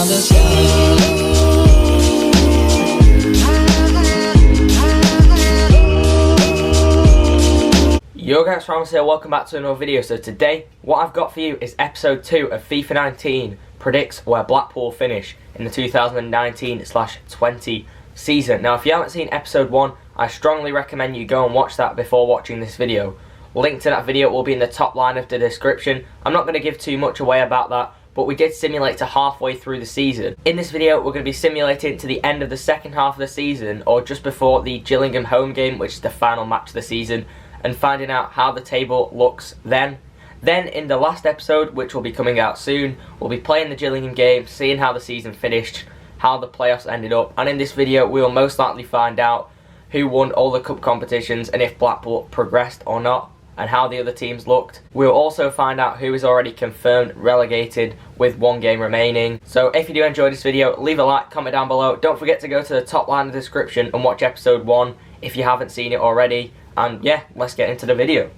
the sky. Yo guys, Ramos here, welcome back to another video. So today, what I've got for you is episode 2 of FIFA 19 predicts where Blackpool finish in the 2019/20 season. Now if you haven't seen episode 1, I strongly recommend you go and watch that before watching this video. Link to that video will be in the top line of the description. I'm not going to give too much away about that, but we did simulate to halfway through the season. In this video, we're going to be simulating to the end of the second half of the season, or just before the Gillingham home game, which is the final match of the season, and finding out how the table looks then. Then in the last episode, which will be coming out soon, we'll be playing the Gillingham game, seeing how the season finished, how the playoffs ended up, and in this video we will most likely find out who won all the cup competitions and if Blackpool progressed or not, and how the other teams looked. We'll also find out who is already confirmed relegated with 1 game remaining. So if you do enjoy this video, leave a like, comment down below. Don't forget to go to the top line of the description and watch episode 1 if you haven't seen it already. And yeah, let's get into the video.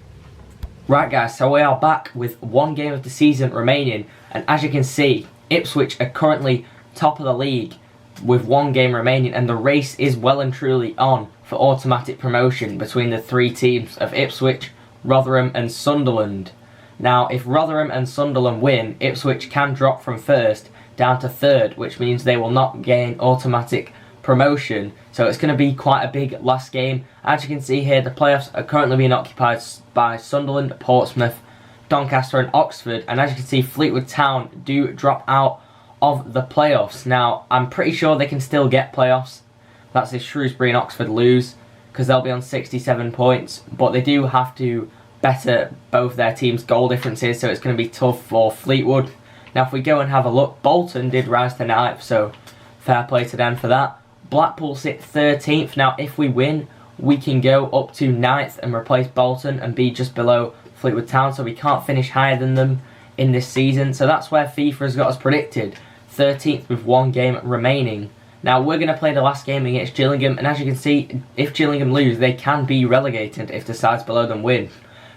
Right guys, so we are back with 1 game of the season remaining, and as you can see, Ipswich are currently top of the league with 1 game remaining, and the race is well and truly on for automatic promotion between the 3 teams of Ipswich, Rotherham and Sunderland. Now if Rotherham and Sunderland win, Ipswich can drop from 1st down to 3rd, which means they will not gain automatic promotion. So it's going to be quite a big last game. As you can see here, the playoffs are currently being occupied by Sunderland, Portsmouth, Doncaster and Oxford, and as you can see, Fleetwood Town do drop out of the playoffs. Now I'm pretty sure they can still get playoffs. That's if Shrewsbury and Oxford lose, because they'll be on 67 points, but they do have to better both their teams' goal differences, so it's going to be tough for Fleetwood. Now if we go and have a look, Bolton did rise to 9th, so fair play to them for that. Blackpool sit 13th. Now if we win, we can go up to 9th and replace Bolton and be just below Fleetwood Town, so we can't finish higher than them in this season. So that's where FIFA has got us predicted, 13th with 1 game remaining. Now we're going to play the last game against Gillingham, and as you can see, if Gillingham lose, they can be relegated if the sides below them win.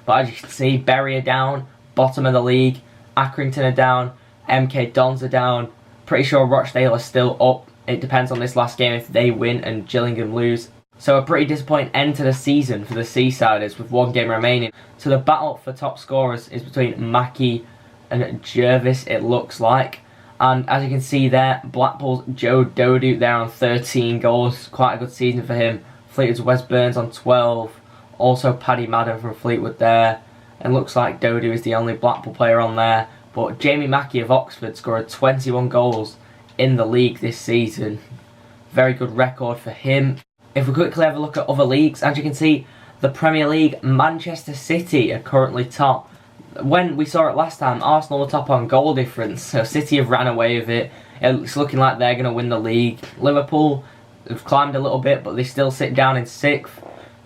But as you can see, Bury are down, bottom of the league, Accrington are down, MK Dons are down, pretty sure Rochdale are still up. It depends on this last game if they win and Gillingham lose. So a pretty disappointing end to the season for the Seasiders with 1 game remaining. So the battle for top scorers is between Mackie and Jervis, it looks like. And as you can see there, Blackpool's Joe Dodu there on 13 goals. Quite a good season for him. Fleetwood's Wes Burns on 12. Also Paddy Madden from Fleetwood there. And looks like Dodu is the only Blackpool player on there. But Jamie Mackie of Oxford scored 21 goals in the league this season. Very good record for him. If we quickly have a look at other leagues, as you can see, the Premier League, Manchester City are currently top. When we saw it last time, Arsenal were top on goal difference, so City have ran away with it. It's looking like they're going to win the league. Liverpool have climbed a little bit, but they still sit down in 6th.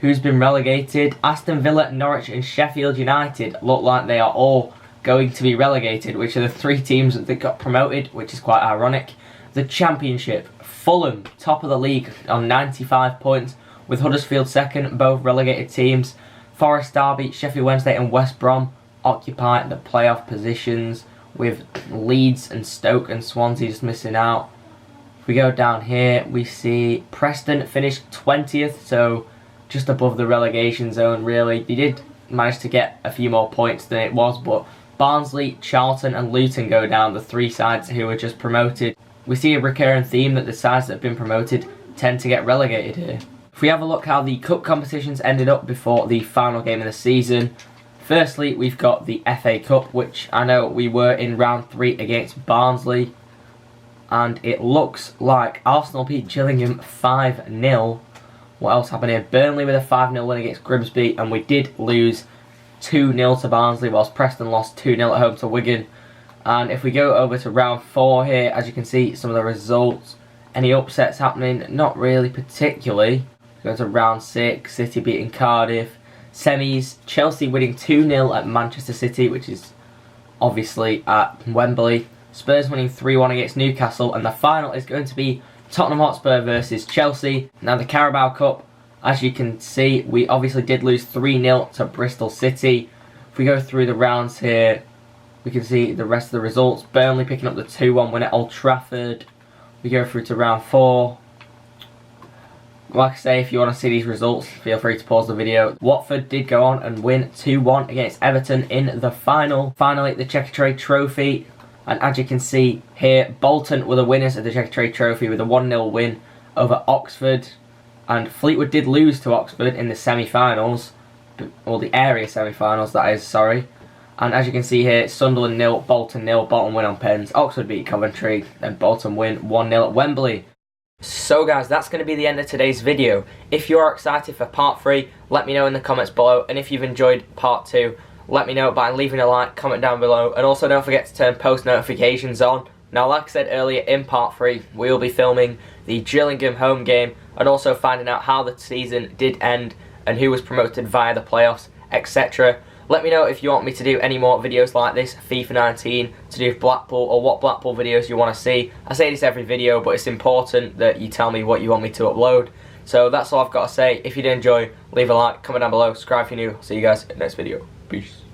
Who's been relegated? Aston Villa, Norwich and Sheffield United look like they are all going to be relegated, which are the 3 teams that got promoted, which is quite ironic. The Championship, Fulham, top of the league on 95 points, with Huddersfield 2nd, both relegated teams. Forest, Derby, Sheffield Wednesday and West Brom occupy the playoff positions, with Leeds and Stoke and Swansea just missing out. If we go down here, we see Preston finished 20th, so just above the relegation zone really. They did manage to get a few more points than it was, but Barnsley, Charlton and Luton go down, the 3 sides who were just promoted. We see a recurring theme that the sides that have been promoted tend to get relegated here. If we have a look how the cup competitions ended up before the final game of the season. Firstly, we've got the FA Cup, which I know we were in round 3 against Barnsley. And it looks like Arsenal beat Gillingham 5-0. What else happened here? Burnley with a 5-0 win against Grimsby, and we did lose 2-0 to Barnsley, whilst Preston lost 2-0 at home to Wigan. And if we go over to round 4 here, as you can see, some of the results. Any upsets happening? Not really particularly. Go to round 6, City beating Cardiff. Semis, Chelsea winning 2-0 at Manchester City, which is obviously at Wembley. Spurs winning 3-1 against Newcastle, and the final is going to be Tottenham Hotspur versus Chelsea. Now the Carabao Cup, as you can see, we obviously did lose 3-0 to Bristol City. If we go through the rounds here, we can see the rest of the results. Burnley picking up the 2-1 win at Old Trafford. We go through to round 4. Like I say, if you want to see these results, feel free to pause the video. Watford did go on and win 2-1 against Everton in the final. Finally, the Checkatrade Trophy. And as you can see here, Bolton were the winners of the Checkatrade Trophy with a 1-0 win over Oxford. And Fleetwood did lose to Oxford in the semi-finals. Or the area semi-finals, that is, sorry. And as you can see here, Sunderland 0, Bolton 0, Bolton win on pens. Oxford beat Coventry, and Bolton win 1-0 at Wembley. So guys, that's going to be the end of today's video. If you are excited for part 3, let me know in the comments below. And if you've enjoyed part 2, let me know by leaving a like, comment down below. And also don't forget to turn post notifications on. Now, like I said earlier, in part 3, we will be filming the Gillingham home game and also finding out how the season did end and who was promoted via the playoffs, etc. Let me know if you want me to do any more videos like this, FIFA 19, to do with Blackpool, or what Blackpool videos you want to see. I say this every video, but it's important that you tell me what you want me to upload. So that's all I've got to say. If you did enjoy, leave a like, comment down below, subscribe if you're new. See you guys in the next video. Peace.